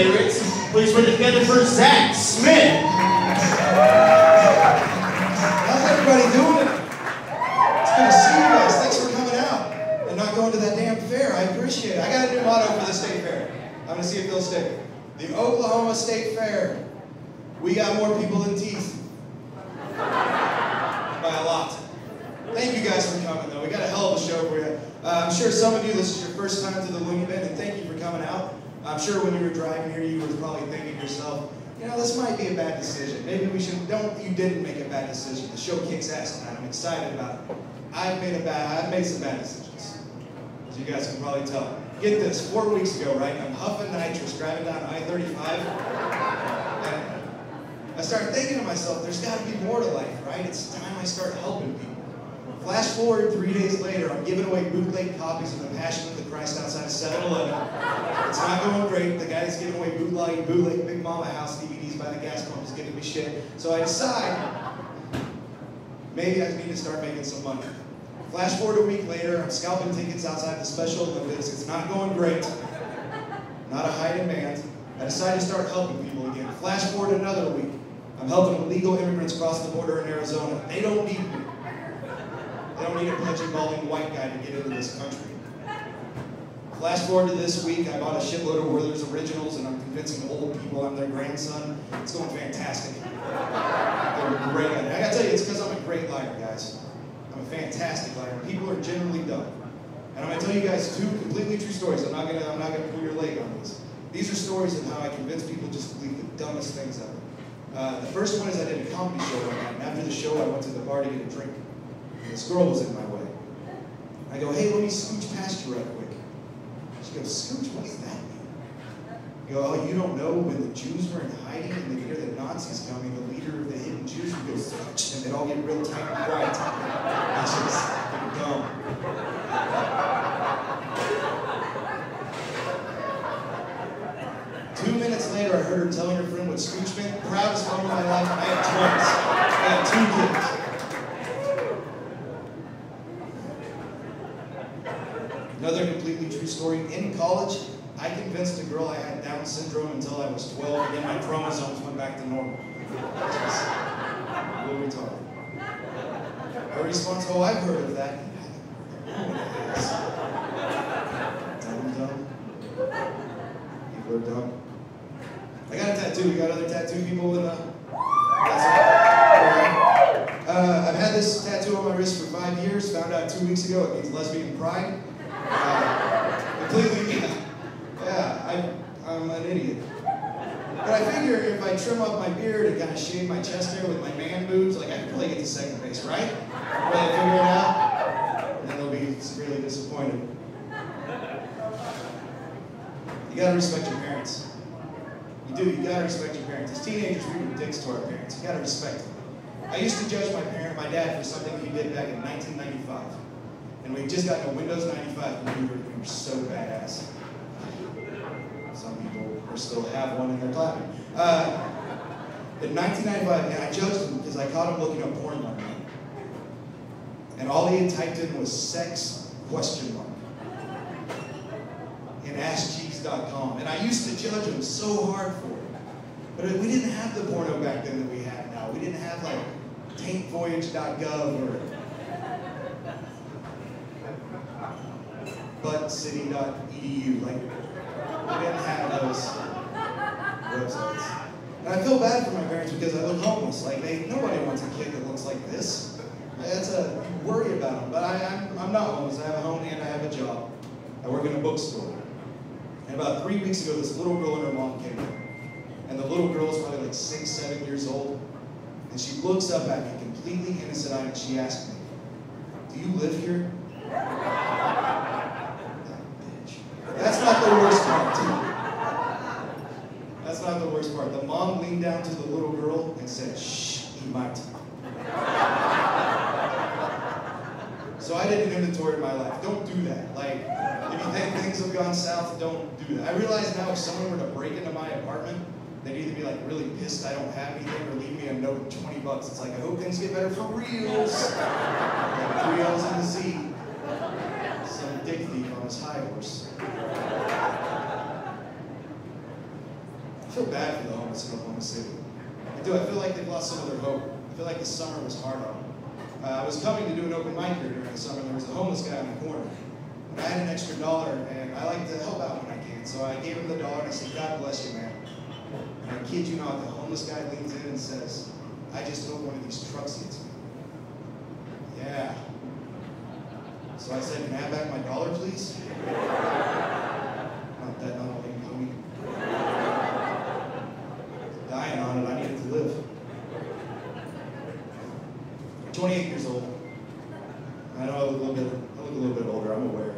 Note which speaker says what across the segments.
Speaker 1: favorites. Please put it together for Zach Smith.
Speaker 2: How's everybody doing? It's good to see you guys. Thanks for coming out and not going to that damn fair. I appreciate it. I got a new motto for the state fair. I'm going to see if they'll stick. The Oklahoma State Fair. We got more people than teeth. By a lot. Thank you guys for coming, though. We got a hell of a show for you. I'm sure some of you, this is your first time to the Loony Bin, and thank you for coming out. I'm sure when you were driving here, you were probably thinking to yourself, you know, this might be a bad decision. Maybe we should, you didn't make a bad decision. The show kicks ass tonight. I'm excited about it. I've made some bad decisions, as you guys can probably tell. Get this, 4 weeks ago, right, I'm huffing nitrous driving down I-35, and I started thinking to myself, there's got to be more to life, right? It's time I start helping people. Flash forward 3 days later, I'm giving away bootleg copies of The Passion of the Christ outside of 7-Eleven. It's not going great. The guy that's giving away bootleg Big Mama House DVDs by the gas pump is giving me shit. So I decide, maybe I need to start making some money. Flash forward a week later, I'm scalping tickets outside the Special Olympics. It's not going great. Not a high demand. I decide to start helping people again. Flash forward another week. I'm helping illegal immigrants cross the border in Arizona. They don't need me. They don't need a pudgy, balding white guy to get into this country. Flash forward to this week, I bought a shitload of Werther's Originals and I'm convincing old people I'm their grandson. It's going fantastic. They're great. I gotta tell you, it's because I'm a great liar, guys. I'm a fantastic liar. People are generally dumb. And I'm gonna tell you guys 2 completely true stories. I'm not gonna pull your leg on these. These are stories of how I convince people just to believe the dumbest things ever. The first one is I did a comedy show one night, and after the show I went to the bar to get a drink. This girl was in my way. I go, hey, let me scooch past you right quick. She goes, scooch, what does that mean? I go, oh, you don't know when the Jews were in hiding and they hear the Nazis coming, the leader of the hidden Jews would go, scooch, and they'd all get real tight and quiet. That's just fucking dumb. Two minutes later, I heard her telling her friend what scooch meant. Proudest moment of my life, I have twins. I have 2 kids. Another completely true story. In college, I convinced a girl I had Down syndrome until I was 12, and then my chromosomes went back to normal. What are we talking? Her response, oh, I've heard of that. Dumb. People are dumb. I got a tattoo. We got other tattoo people in the... I've had this tattoo on my wrist for 5 years. Found out 2 weeks ago it means lesbian pride. Completely, yeah, I'm an idiot. But I figure if I trim up my beard and kind of shave my chest hair with my man boobs, like I could probably get to second base, right? But I figure it out, and then they'll be severely disappointed. You gotta respect your parents. You do, you gotta respect your parents. As teenagers, we were dicks to our parents. You gotta respect them. I used to judge my dad for something he did back in 1995. And we just got a Windows 95 computer, and we were so badass. Some people still have one and they're clapping. In 1995, and I judged him because I caught him looking up porn one night. And all he had typed in was sex ? In AskCheese.com. And I used to judge him so hard for it. But we didn't have the porno back then that we have now. We didn't have like taintvoyage.gov or buttcity.edu. Like, we didn't have those websites. And I feel bad for my parents because I look homeless. Like, nobody wants a kid that looks like this. You worry about them. But I'm not homeless. I have a home and I have a job. I work in a bookstore. And about 3 weeks ago, this little girl and her mom came in. And the little girl is probably like 6, 7 years old. And she looks up at me, completely innocent-eyed, and she asked me, do you live here? That's not the worst part, too. That's not the worst part. The mom leaned down to the little girl and said, shh, he might. So I did an inventory of my life. Don't do that. Like, if you think things have gone south, don't do that. I realize now if someone were to break into my apartment, they'd either be like really pissed I don't have anything or leave me a note of $20. It's like, I hope things get better for reals. Like 3 L's in the Z. Some dick thief on his high horse. I feel bad for the homeless in Oklahoma City. I do. I feel like they've lost some of their hope. I feel like the summer was hard on them. I was coming to do an open mic here during the summer, and there was a homeless guy in the corner. And I had an extra $1, and I like to help out when I can. So I gave him the $1, and I said, God bless you, man. And I kid you not, the homeless guy leans in and says, I just hope one of these trucks hits me. Yeah. So I said, can I have back my $1, please? Not that, not all you know me. Dying on it, I needed to live. I'm 28 years old. I know I look a little bit older, I'm aware.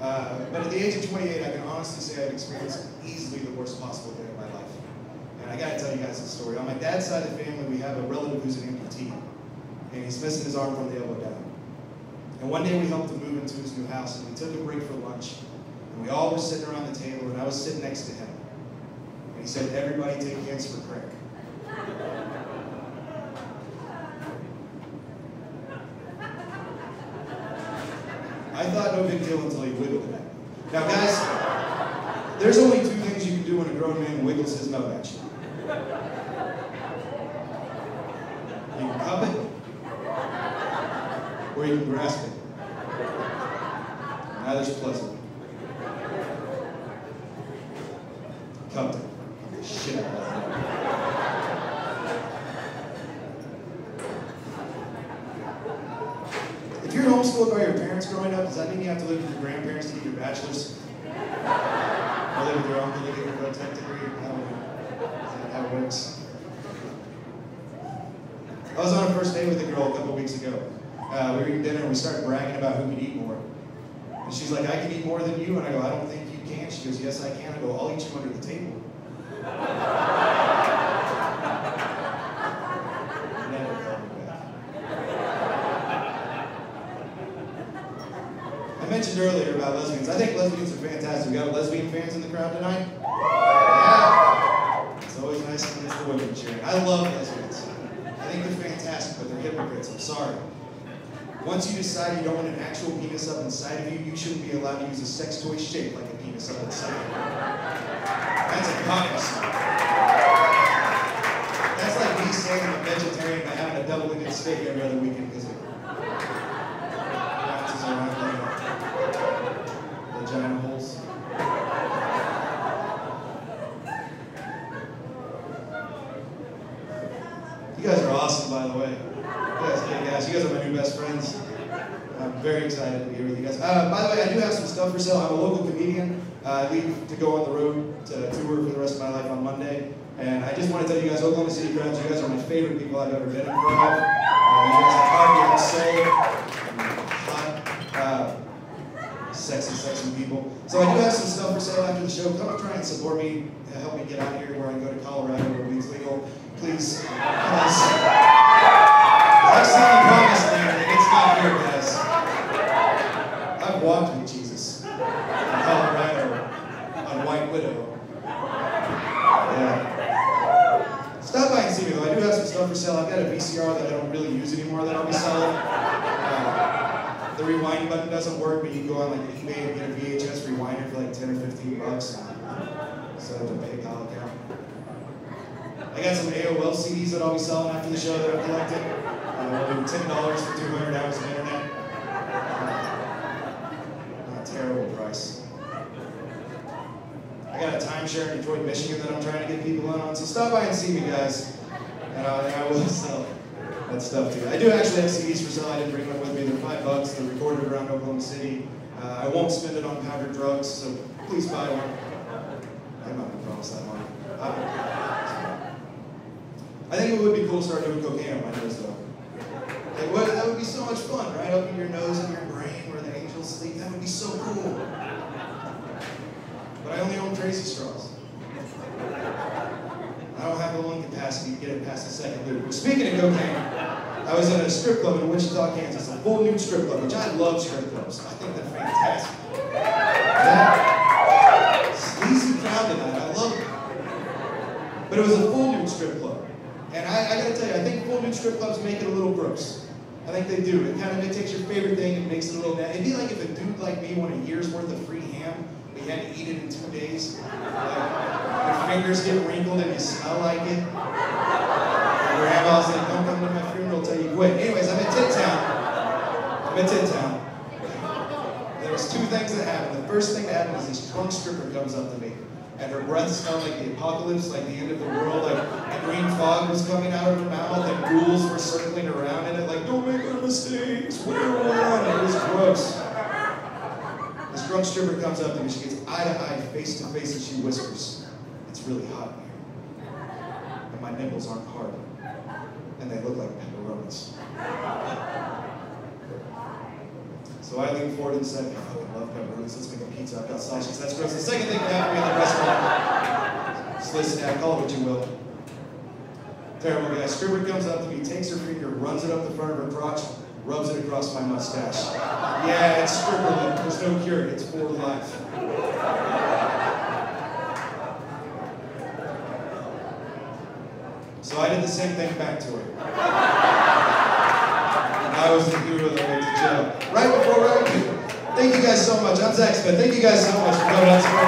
Speaker 2: But at the age of 28, I can honestly say I've experienced easily the worst possible day of my life. And I gotta tell you guys the story. On my dad's side of the family, we have a relative who's an amputee. And he's missing his arm from the elbow down. And one day we helped him move into his new house, and we took a break for lunch. And we all were sitting around the table, and I was sitting next to him. And he said, everybody take hands for Craig. I thought no big deal until he wiggled it. Now guys, there's only 2 things you can do when a grown man wiggles his nut at you. You can cup it, or you can grasp it. Neither's pleasant. Cupped it. Shit out of that. If you're homeschooled by your parents growing up, does that mean you have to live with your grandparents to get your bachelor's? Or live with your uncle to get your red tech degree? I don't know. Is that how it works? I was on a first date with a girl a couple weeks ago. We were eating dinner and we started bragging about who could eat more. And she's like, I can eat more than you. And I go, I don't think you can. She goes, yes, I can. I go, I'll eat you under the table. Never called me back. I mentioned earlier about lesbians. I think lesbians are fantastic. We got lesbian fans in the crowd tonight? Yeah. It's always nice when it's the women cheering. I love lesbians. I think they're fantastic, but they're hypocrites. I'm sorry. Once you decide you don't want an actual penis up inside of you, you shouldn't be allowed to use a sex toy shaped like a penis up inside of you. That's a communist. That's like me saying I'm a vegetarian by having a double-ended steak every other weekend because it bounces around like vagina holes. You guys are awesome, by the way. You guys are my new best friends. I'm very excited to be here with you guys. By the way, I do have some stuff for sale. I'm a local comedian. I leave to go on the road to tour for the rest of my life on Monday. And I just want to tell you guys, Oklahoma City crowds, you guys are my favorite people I've ever been in front of. You guys have heart, you have soul, hot, sexy people. So I do have some stuff for sale after the show. Come try and support me, help me get out of here where I can go to Colorado where weed's legal. Please, I've seen the promised land, and it's not here, guys. I've walked with Jesus in Colorado on White Widow. Yeah. Stop by and see me, though. I do have some stuff for sale. I've got a VCR that I don't really use anymore that I'll be selling. The rewind button doesn't work, but you can go on like eBay and get a VHS rewinder for like 10 or 15 bucks. Set up a PayPal account. I got some AOL CDs that I'll be selling after the show that I've collected. I'll do $10 for 200 hours of internet. Not a terrible price. I got a timeshare in Detroit, Michigan that I'm trying to get people in on. So stop by and see me, guys. And I will sell that stuff to you. I do actually have CDs for sale. I didn't bring them with me. They're $5. They're recorded around Oklahoma City. I won't spend it on powdered drugs, so please buy one. I'm not going to promise that one. I think it would be cool to start doing cocaine on my nose, though. Like, that would be so much fun, right? Up in your nose and your brain where the angels sleep. That would be so cool. But I only own crazy straws. I don't have the lung capacity to get it past the second loop. Speaking of cocaine, I was in a strip club in Wichita, Kansas, a full nude strip club, which I love strip clubs. I think they're fantastic. Yeah. Sleazy crowd tonight. I love it. But it was a full nude strip club. And I gotta tell you, I think full nude strip clubs make it a little gross. I think they do. It takes your favorite thing and makes it a little nasty. It'd be like if a dude like me won a year's worth of free ham, but he had to eat it in 2 days. Like, fingers get wrinkled and you smell like it. Your grandma's like, don't come to my funeral till you quit. Anyways, I'm in Tin Town. There was two things that happened. The first thing that happened is this drunk stripper comes up to me, and her breath smelled like the apocalypse, like the end of the world, like the green fog was coming out of her mouth, and ghouls were circling around in it, like, don't make no mistakes, we're one. It was gross. This drunk stripper comes up to me, she gets eye to eye, face to face, and she whispers, it's really hot in here. And my nipples aren't hard. And they look like pepperonis. So I leaned forward and said, I fucking love pepperonis, let's make a pizza, I've got sausages, that's gross. The second thing that happened to me in the restaurant, just listen, Dad, call it what you will. Terrible guy. Stripper comes up to me, takes her finger, runs it up the front of her crotch, rubs it across my mustache. Yeah, it's stripper lip, there's no cure, it's for life. So I did the same thing back to her. I was the hero that went to jail. Right before Thank you guys so much. I'm Zach Smith. Thank you guys so much for coming out to support